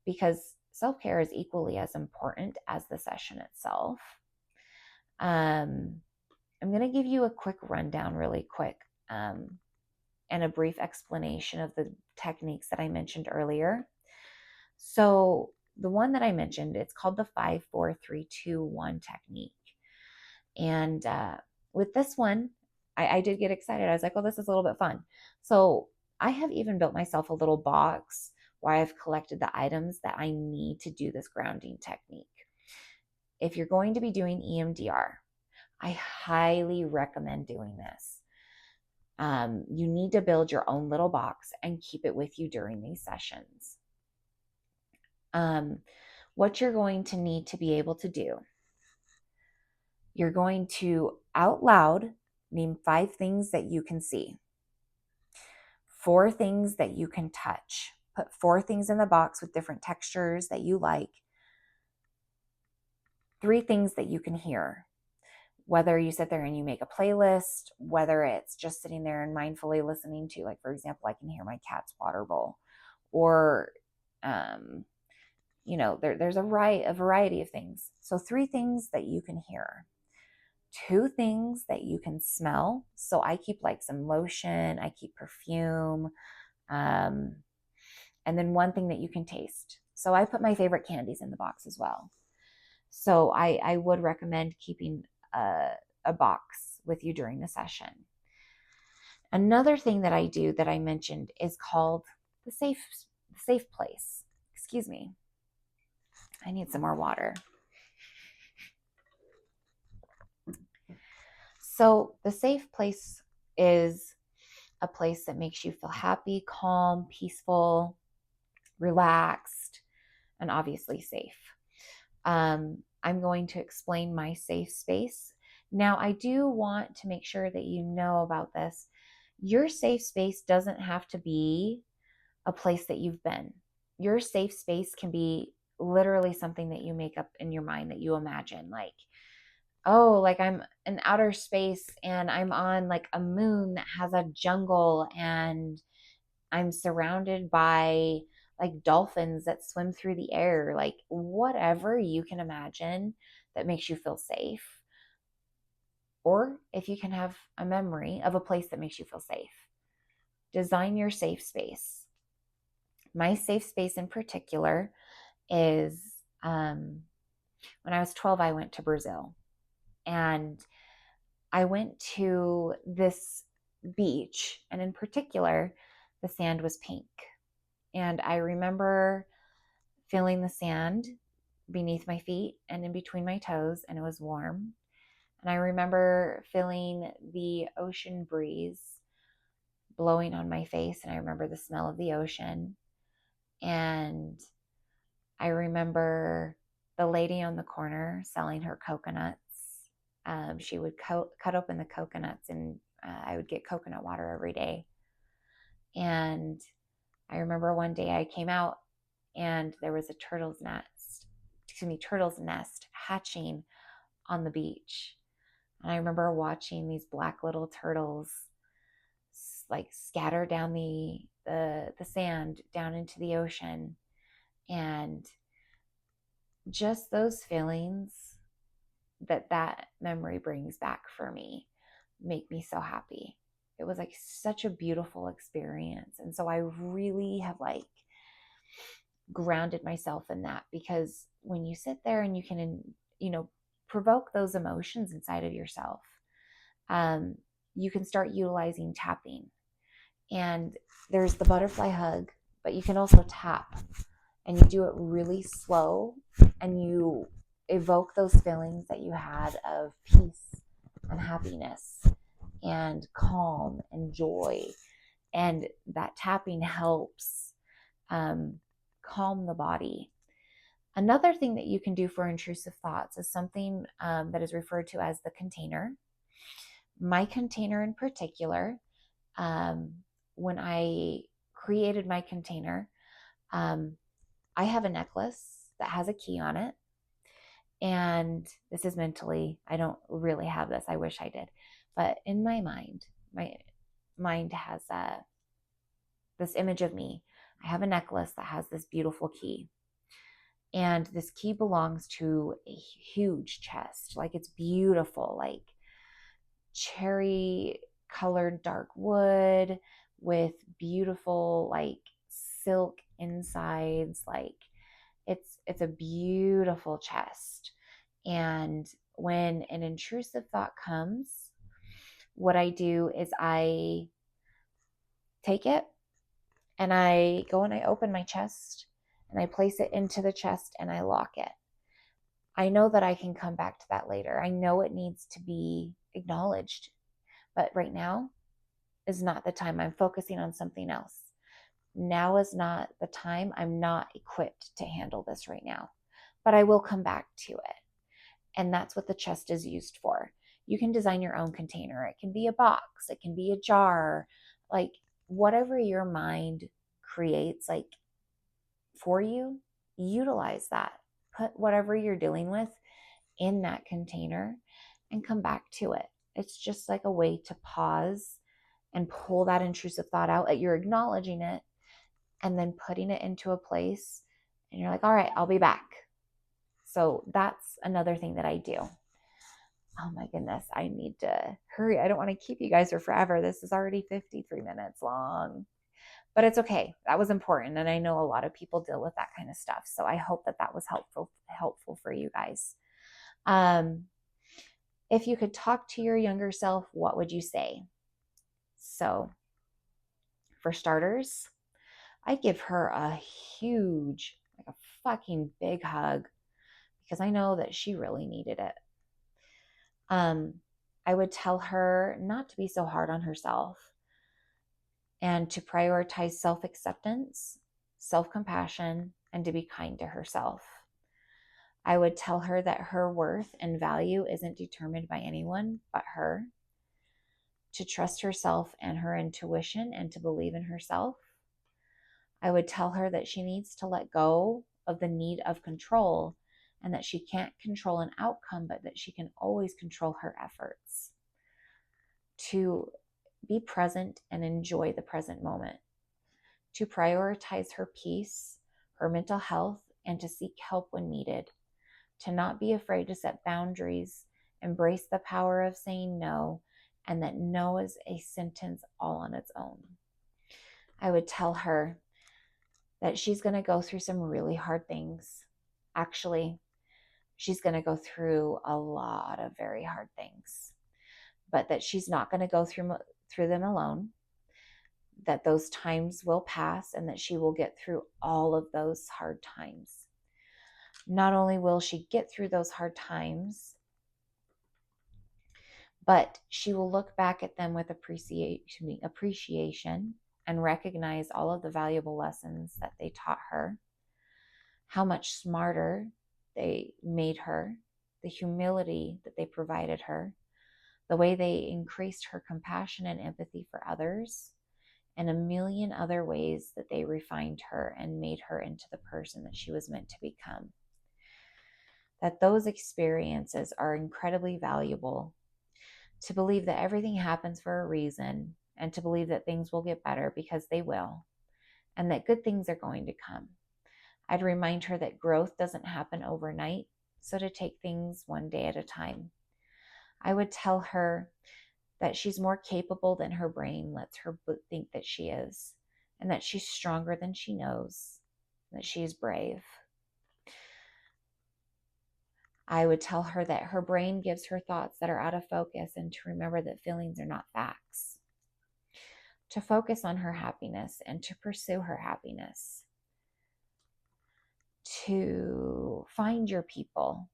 Because self-care is equally as important as the session itself. I'm going to give you a quick rundown really quick and a brief explanation of the techniques that I mentioned earlier. So the one that I mentioned, it's called the 5-4-3-2-1 technique. And with this one, I did get excited. I was like, oh, this is a little bit fun. So I have even built myself a little box where I've collected the items that I need to do this grounding technique. If you're going to be doing EMDR, I highly recommend doing this. You need to build your own little box and keep it with you during these sessions. What you're going to need to be able to do, you're going to out loud name 5 things that you can see, 4 things that you can touch. Put 4 things in the box with different textures that you like, 3 things that you can hear. Whether you sit there and you make a playlist, whether it's just sitting there and mindfully listening to, like, for example, I can hear my cat's water bowl, or, there's a variety of things. So 3 things that you can hear, 2 things that you can smell. So I keep like some lotion, I keep perfume, and then 1 thing that you can taste. So I put my favorite candies in the box as well. So I would recommend keeping a box with you during the session. Another thing that I do that I mentioned is called the safe place. Excuse me. I need some more water. So the safe place is a place that makes you feel happy, calm, peaceful, relaxed, and obviously safe. I'm going to explain my safe space. Now, I do want to make sure that you know about this. Your safe space doesn't have to be a place that you've been. Your safe space can be literally something that you make up in your mind, that you imagine, like, oh, like I'm in outer space and I'm on like a moon that has a jungle and I'm surrounded by like dolphins that swim through the air, like whatever you can imagine that makes you feel safe. Or if you can have a memory of a place that makes you feel safe, design your safe space. My safe space in particular is when I was 12, I went to Brazil, and I went to this beach, and in particular, the sand was pink. And I remember feeling the sand beneath my feet and in between my toes, and it was warm. And I remember feeling the ocean breeze blowing on my face, and I remember the smell of the ocean. And I remember the lady on the corner selling her coconuts. She would cut open the coconuts, and I would get coconut water every day. And I remember one day I came out and there was a turtle's nest hatching on the beach. And I remember watching these black little turtles like scatter down the sand down into the ocean. And just those feelings that memory brings back for me make me so happy. It was like such a beautiful experience. And so I really have like grounded myself in that, because when you sit there and you can, provoke those emotions inside of yourself, you can start utilizing tapping. And there's the butterfly hug, but you can also tap, and you do it really slow, and you evoke those feelings that you had of peace and happiness and calm and joy. And that tapping helps calm the body. Another thing that you can do for intrusive thoughts is something that is referred to as the container. My container in particular, when I created my container, I have a necklace that has a key on it. And this is mentally, I don't really have this. I wish I did. But in my mind has this image of me. I have a necklace that has this beautiful key. And this key belongs to a huge chest. Like, it's beautiful, like cherry colored dark wood with beautiful like silk insides. Like, it's a beautiful chest. And when an intrusive thought comes, what I do is I take it and I go and I open my chest and I place it into the chest and I lock it. I know that I can come back to that later. I know it needs to be acknowledged, but right now is not the time. I'm focusing on something else. Now is not the time. I'm not equipped to handle this right now, but I will come back to it. And that's what the chest is used for. You can design your own container. It can be a box, it can be a jar, like whatever your mind creates, like for you, utilize that. Put whatever you're dealing with in that container and come back to it. It's just like a way to pause and pull that intrusive thought out. You're acknowledging it and then putting it into a place, and you're like, all right, I'll be back. So that's another thing that I do. Oh my goodness, I need to hurry. I don't want to keep you guys for forever. This is already 53 minutes long. But it's okay. That was important. And I know a lot of people deal with that kind of stuff. So I hope that was helpful for you guys. If you could talk to your younger self, what would you say? So for starters, I'd give her a huge, like a fucking big hug, because I know that she really needed it. I would tell her not to be so hard on herself and to prioritize self-acceptance, self-compassion, and to be kind to herself. I would tell her that her worth and value isn't determined by anyone but her, to trust herself and her intuition and to believe in herself. I would tell her that she needs to let go of the need of control, and that she can't control an outcome, but that she can always control her efforts. To be present and enjoy the present moment. To prioritize her peace, her mental health, and to seek help when needed. To not be afraid to set boundaries, embrace the power of saying no, and that no is a sentence all on its own. I would tell her that she's going to go through some really hard things. Actually, she's going to go through a lot of very hard things, but that she's not going to go through them alone, that those times will pass and that she will get through all of those hard times. Not only will she get through those hard times, but she will look back at them with appreciation and recognize all of the valuable lessons that they taught her, how much smarter they made her, the humility that they provided her, the way they increased her compassion and empathy for others, and a million other ways that they refined her and made her into the person that she was meant to become. That those experiences are incredibly valuable. To believe that everything happens for a reason, and to believe that things will get better, because they will, and that good things are going to come. I'd remind her that growth doesn't happen overnight, so to take things one day at a time. I would tell her that she's more capable than her brain lets her think that she is, and that she's stronger than she knows, that she is brave. I would tell her that her brain gives her thoughts that are out of focus, and to remember that feelings are not facts. To focus on her happiness and to pursue her happiness. To find your people.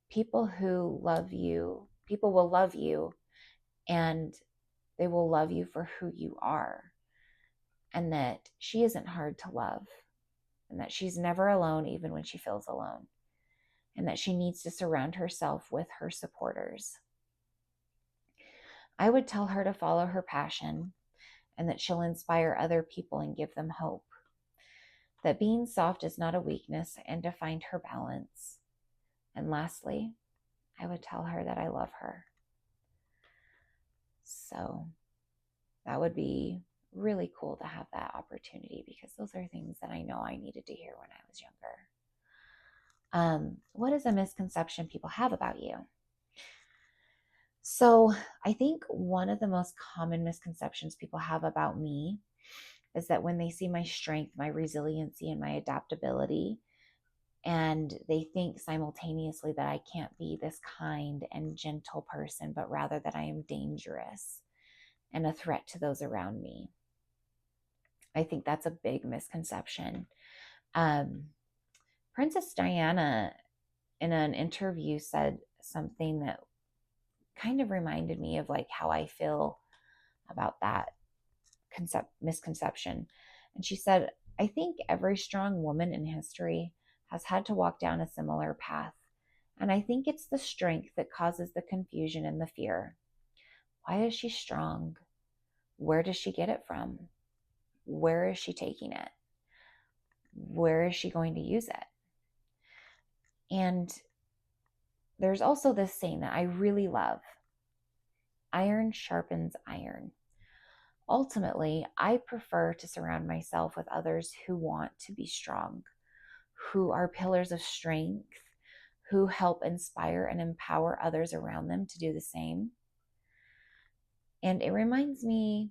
People who love you. People will love you, and they will love you for who you are. And that she isn't hard to love. And that she's never alone, even when she feels alone. And that she needs to surround herself with her supporters. I would tell her to follow her passion, and that she'll inspire other people and give them hope. That being soft is not a weakness, and to find her balance. And lastly, I would tell her that I love her. So that would be really cool to have that opportunity, because those are things that I know I needed to hear when I was younger. What is a misconception people have about you? So I think one of the most common misconceptions people have about me is that when they see my strength, my resiliency, and my adaptability, and they think simultaneously that I can't be this kind and gentle person, but rather that I am dangerous and a threat to those around me. I think that's a big misconception. Princess Diana, in an interview, said something that kind of reminded me of like how I feel about that misconception. And she said, I think every strong woman in history has had to walk down a similar path. And I think it's the strength that causes the confusion and the fear. Why is she strong? Where does she get it from? Where is she taking it? Where is she going to use it? And there's also this saying that I really love: iron sharpens iron. Ultimately, I prefer to surround myself with others who want to be strong, who are pillars of strength, who help inspire and empower others around them to do the same. And it reminds me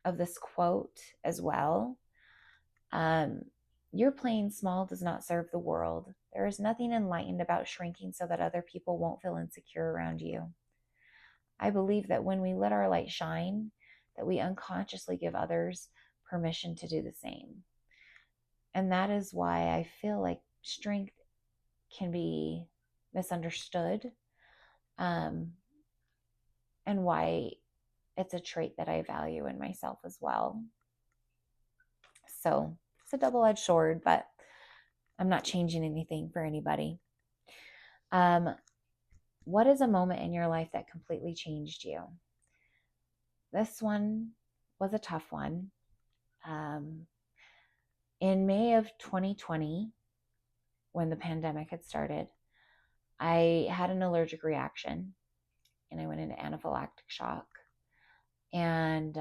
of this quote as well. Your playing small does not serve the world. There is nothing enlightened about shrinking so that other people won't feel insecure around you. I believe that when we let our light shine, that we unconsciously give others permission to do the same. And that is why I feel like strength can be misunderstood, and why it's a trait that I value in myself as well. So it's a double-edged sword, but I'm not changing anything for anybody. What is a moment in your life that completely changed you? This one was a tough one. In May of 2020, when the pandemic had started, I had an allergic reaction and I went into anaphylactic shock. And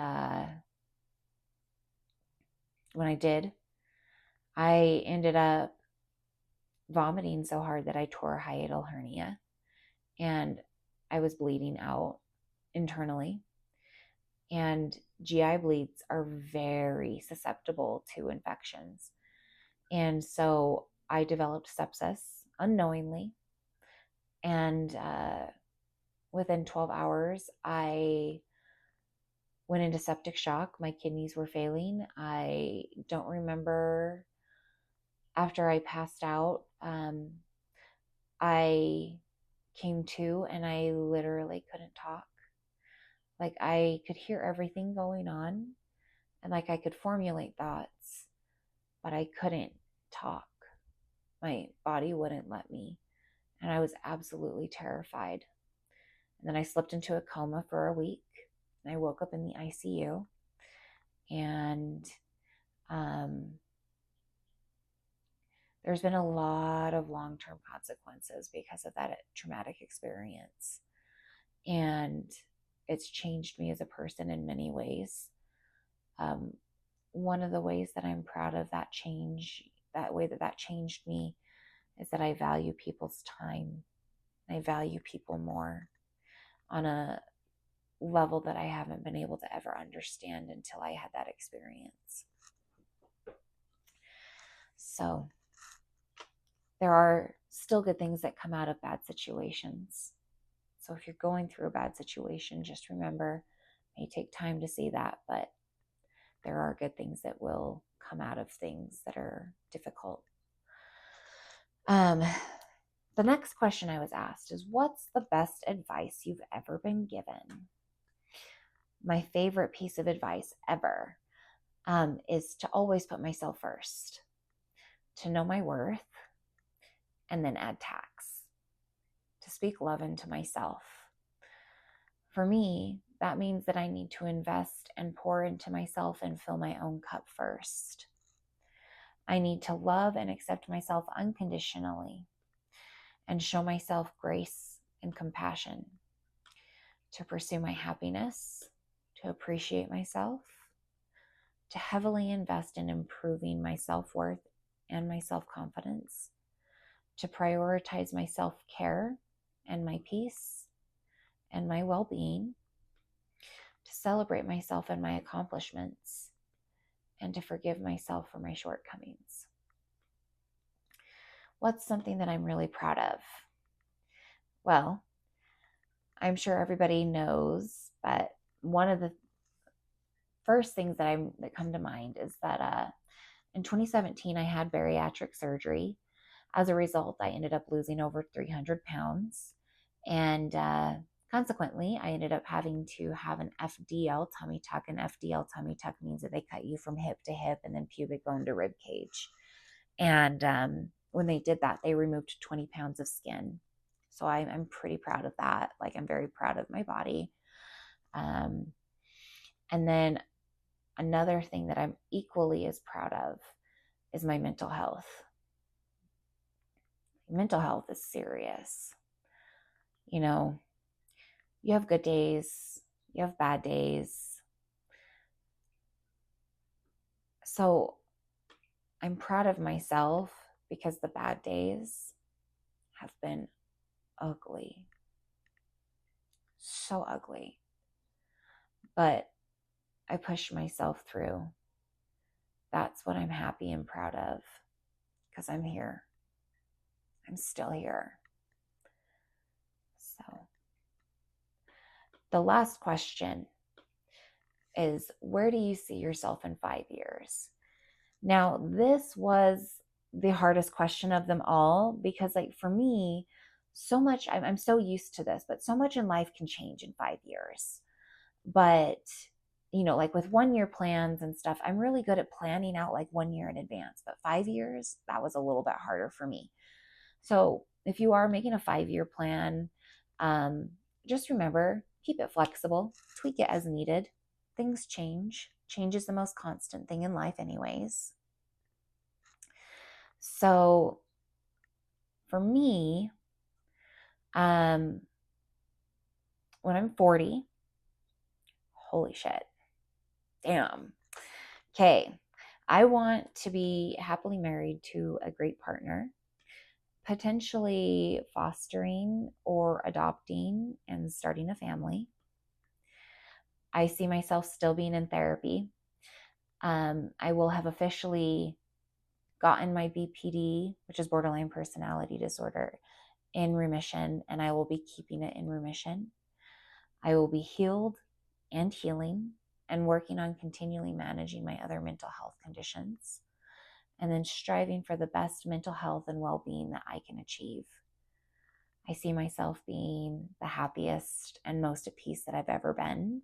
when I did, I ended up vomiting so hard that I tore a hiatal hernia, and I was bleeding out internally. And GI bleeds are very susceptible to infections. And so I developed sepsis unknowingly. And within 12 hours, I went into septic shock. My kidneys were failing. I don't remember after I passed out. I came to and I literally couldn't talk. Like I could hear everything going on and like I could formulate thoughts, but I couldn't talk. My body wouldn't let me. And I was absolutely terrified. And then I slipped into a coma for a week. And I woke up in the ICU. And there's been a lot of long-term consequences because of that traumatic experience. And it's changed me as a person in many ways. One of the ways that I'm proud of that change, that way that changed me, is that I value people's time. I value people more on a level that I haven't been able to ever understand until I had that experience. So there are still good things that come out of bad situations. So if you're going through a bad situation, just remember, it may take time to see that, but there are good things that will come out of things that are difficult. The next question I was asked is, what's the best advice you've ever been given? My favorite piece of advice ever is to always put myself first, to know my worth, and then add tax, to speak love into myself. For me, that means that I need to invest and pour into myself and fill my own cup first. I need to love and accept myself unconditionally and show myself grace and compassion, to pursue my happiness, to appreciate myself, to heavily invest in improving my self-worth and my self-confidence, to prioritize my self-care and my peace and my well-being, to celebrate myself and my accomplishments, and to forgive myself for my shortcomings. What's something that I'm really proud of? Well, I'm sure everybody knows, but one of the first things that come to mind is that in 2017, I had bariatric surgery. As a result, I ended up losing over 300 pounds. And consequently, I ended up having to have an FDL tummy tuck. An FDL tummy tuck means that they cut you from hip to hip and then pubic bone to rib cage. And when they did that, they removed 20 pounds of skin. So I'm pretty proud of that. Like, I'm very proud of my body. And then another thing that I'm equally as proud of is my mental health. Mental health is serious. You know, you have good days, you have bad days. So I'm proud of myself because the bad days have been ugly. So ugly. But I pushed myself through. That's what I'm happy and proud of, because I'm here. I'm still here. So the last question is, where do you see yourself in 5 years? Now, this was the hardest question of them all, because like for me, so much, I'm so used to this, but so much in life can change in 5 years. But you know, like with 1 year plans and stuff, I'm really good at planning out like 1 year in advance, but 5 years, that was a little bit harder for me. So if you are making a 5 year plan, just remember, keep it flexible, tweak it as needed. Things change. Change is the most constant thing in life anyways. So for me, when I'm 40, holy shit, damn. Okay, I want to be happily married to a great partner, potentially fostering or adopting and starting a family. I see myself still being in therapy. I will have officially gotten my BPD, which is borderline personality disorder, in remission, and I will be keeping it in remission. I will be healed and healing. and working on continually managing my other mental health conditions, and then striving for the best mental health and well-being that I can achieve. I see myself being the happiest and most at peace that I've ever been.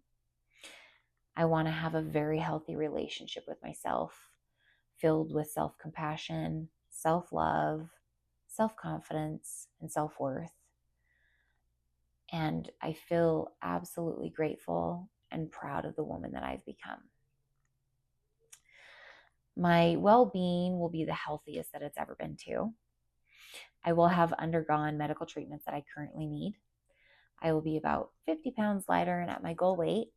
I want to have a very healthy relationship with myself, filled with self-compassion, self-love, self-confidence, and self-worth. And I feel absolutely grateful and proud of the woman that I've become. My well-being will be the healthiest that it's ever been too. I will have undergone medical treatments that I currently need. I will be about 50 pounds lighter and at my goal weight.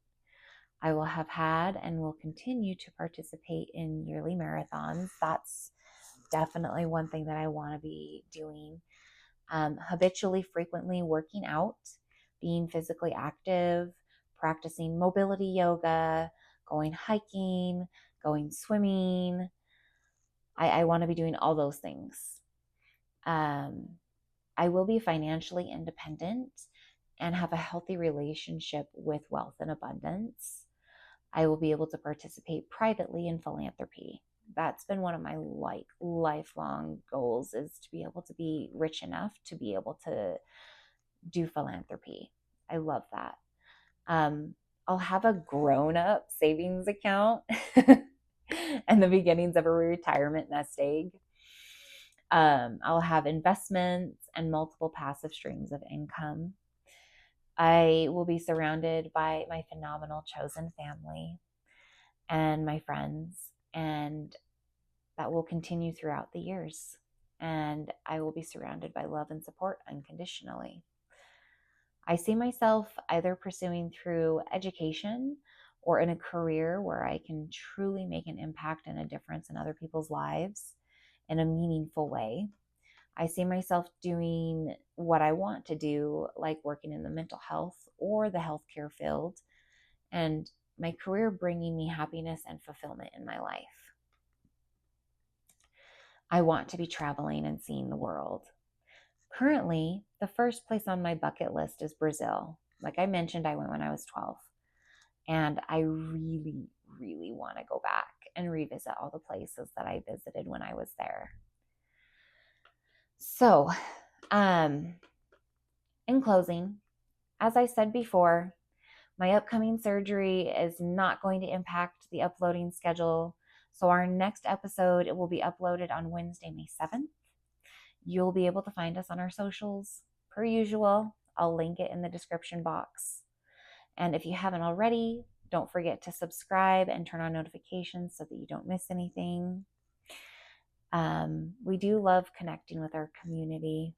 I will have had and will continue to participate in yearly marathons. That's definitely one thing that I want to be doing. Habitually, frequently working out, being physically active, practicing mobility yoga, going hiking, going swimming. I want to be doing all those things. I will be financially independent and have a healthy relationship with wealth and abundance. I will be able to participate privately in philanthropy. That's been one of my lifelong goals, is to be able to be rich enough to be able to do philanthropy. I love that. I'll have a grown-up savings account and the beginnings of a retirement nest egg. I'll have investments and multiple passive streams of income. I will be surrounded by my phenomenal chosen family and my friends, and that will continue throughout the years. And I will be surrounded by love and support unconditionally. I see myself either pursuing through education or in a career where I can truly make an impact and a difference in other people's lives in a meaningful way. I see myself doing what I want to do, like working in the mental health or the healthcare field, and my career bringing me happiness and fulfillment in my life. I want to be traveling and seeing the world. Currently, the first place on my bucket list is Brazil. Like I mentioned, I went when I was 12, and I really, really want to go back and revisit all the places that I visited when I was there. So, in closing, as I said before, my upcoming surgery is not going to impact the uploading schedule. So our next episode, it will be uploaded on Wednesday, May 7th. You'll be able to find us on our socials per usual. I'll link it in the description box. And if you haven't already, don't forget to subscribe and turn on notifications so that you don't miss anything. We do love connecting with our community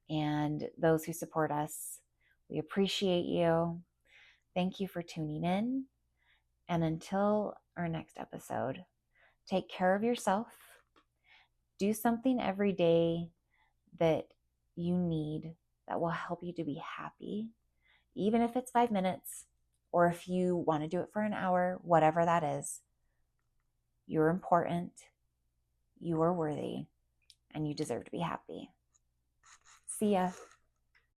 and those who support us. We appreciate you. Thank you for tuning in. And until our next episode, take care of yourself. Do something every day that you need that will help you to be happy, even if it's 5 minutes, or if you want to do it for an hour, whatever that is. You're important, you are worthy, and you deserve to be happy. See ya.